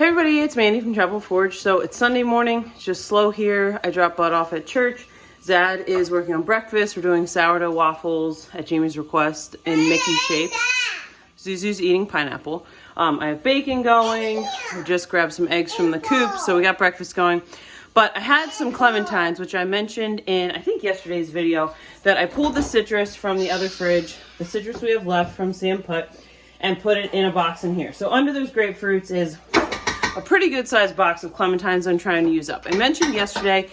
Hey everybody, it's Mandy from Chapel Forge. So it's Sunday morning, it's just slow here. I dropped Bud off at church. Zad is working on breakfast. We're doing sourdough waffles at Jamie's request in Mickey shape. Zuzu's eating pineapple. I have bacon going. I just grabbed some eggs from the coop, so we got breakfast going. But I had some clementines, which I mentioned in, I think, yesterday's video, that I pulled the citrus from the other fridge, the citrus we have left from Sam Putt, and put it in a box in here. So under those grapefruits is a pretty good sized box of clementines I'm trying to use up. I mentioned yesterday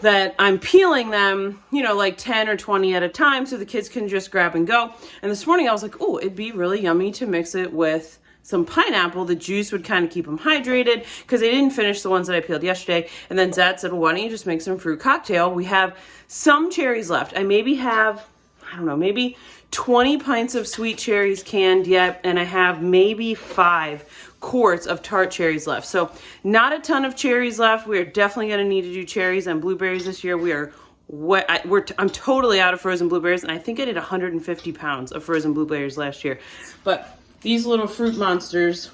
that I'm peeling them, you know, like 10 or 20 at a time so the kids can just grab and go. And this morning I was like, oh, it'd be really yummy to mix it with some pineapple. The juice would kind of keep them hydrated because they didn't finish the ones that I peeled yesterday. And then Zad said, well, why don't you just make some fruit cocktail? We have some cherries left. I maybe have, I don't know, maybe 20 pints of sweet cherries canned yet. And I have maybe 5 quarts of tart cherries left. So not a ton of cherries left. We're definitely going to need to do cherries and blueberries this year. I'm totally out of frozen blueberries, and I think I did 150 pounds of frozen blueberries last year. But these little fruit monsters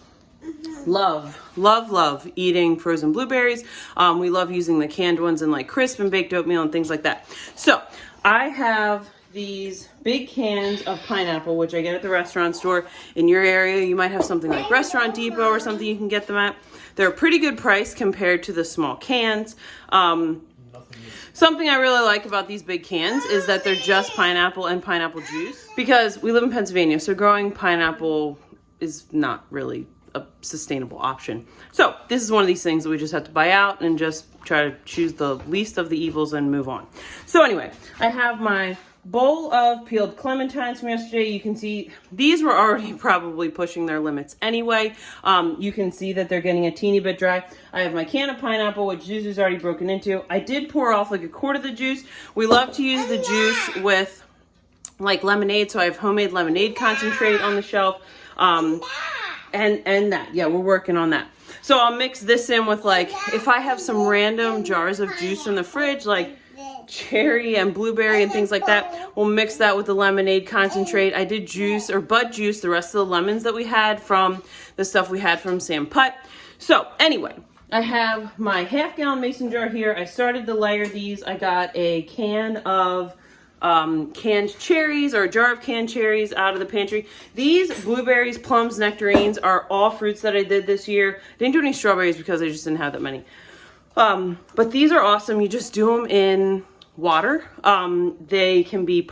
love eating frozen blueberries. We love using the canned ones in like crisp and baked oatmeal and things like that. So I have these big cans of pineapple, which I get at the restaurant store. In your area, you might have something like Restaurant Depot or something you can get them at. They're a pretty good price compared to the small cans. Something I really like about these big cans is that they're just pineapple and pineapple juice, because we live in Pennsylvania, so growing pineapple is not really a sustainable option. So this is one of these things that we just have to buy out and just try to choose the least of the evils and move on. So anyway, I have my bowl of peeled clementines from yesterday. You can see these were already probably pushing their limits anyway. You can see that they're getting a teeny bit dry. I have my can of pineapple, which Zuzu's already broken into. I did pour off like a quart of the juice. We love to use the juice with like lemonade, so I have homemade lemonade concentrate on the shelf. And that, yeah, we're working on that. So I'll mix this in with, like, if I have some random jars of juice in the fridge, like cherry and blueberry and things like that, we'll mix that with the lemonade concentrate. I did juice or bud juice the rest of the lemons that we had from the stuff we had from Sam Putt. So anyway, I have my half-gallon mason jar here. I started to layer these. I got a can of canned cherries, or a jar of canned cherries out of the pantry. These blueberries, plums, nectarines are all fruits that I did this year. Didn't do any strawberries because I just didn't have that many. But these are awesome. You just do them in water. They can be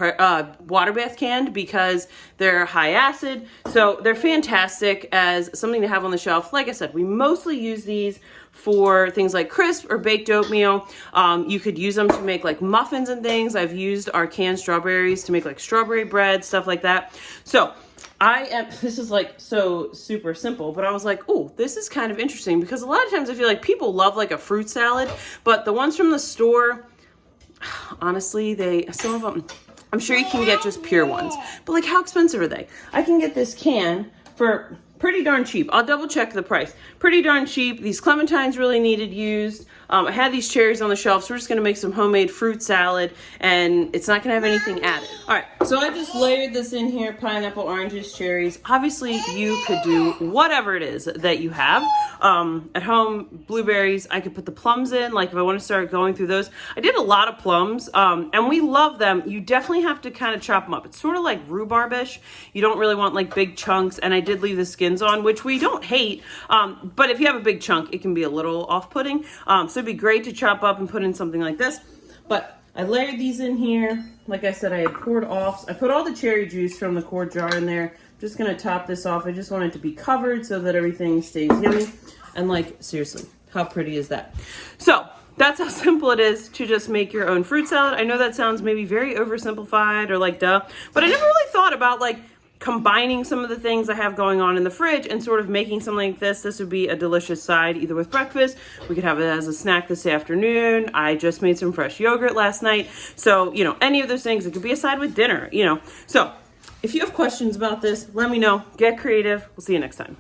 water bath canned because they're high acid. So they're fantastic as something to have on the shelf. Like I said, we mostly use these for things like crisp or baked oatmeal. You could use them to make like muffins and things. I've used our canned strawberries to make like strawberry bread, stuff like that. So this is like so super simple, but I was like, oh, this is kind of interesting, because a lot of times I feel like people love like a fruit salad, but the ones from the store, honestly, some of them, I'm sure you can get just pure ones, but like, how expensive are they? I can get this can for pretty darn cheap. I'll double check the price. Pretty darn cheap. These clementines really needed used. I had these cherries on the shelf, so we're just gonna make some homemade fruit salad, and it's not gonna have anything added. All right, so I just layered this in here: pineapple, oranges, cherries. Obviously, you could do whatever it is that you have at home. Blueberries, I could put the plums in, like if I want to start going through those. I did a lot of plums, and we love them. You definitely have to kind of chop them up. It's sort of like rhubarb-ish. You don't really want like big chunks, and I did leave the skins on, which we don't hate, but if you have a big chunk, it can be a little off-putting. So it'd be great to chop up and put in something like this. But I layered these in here. Like I said, I had poured off. I put all the cherry juice from the quart jar in there. I'm just gonna top this off. I just want it to be covered so that everything stays yummy. And like, seriously, how pretty is that? So that's how simple it is to just make your own fruit salad. I know that sounds maybe very oversimplified or like duh, but I never really thought about like combining some of the things I have going on in the fridge and sort of making something like this. This would be a delicious side either with breakfast. We could have it as a snack this afternoon. I just made some fresh yogurt last night. So, you know, any of those things. It could be a side with dinner, you know. So if you have questions about this, let me know. Get creative. We'll see you next time.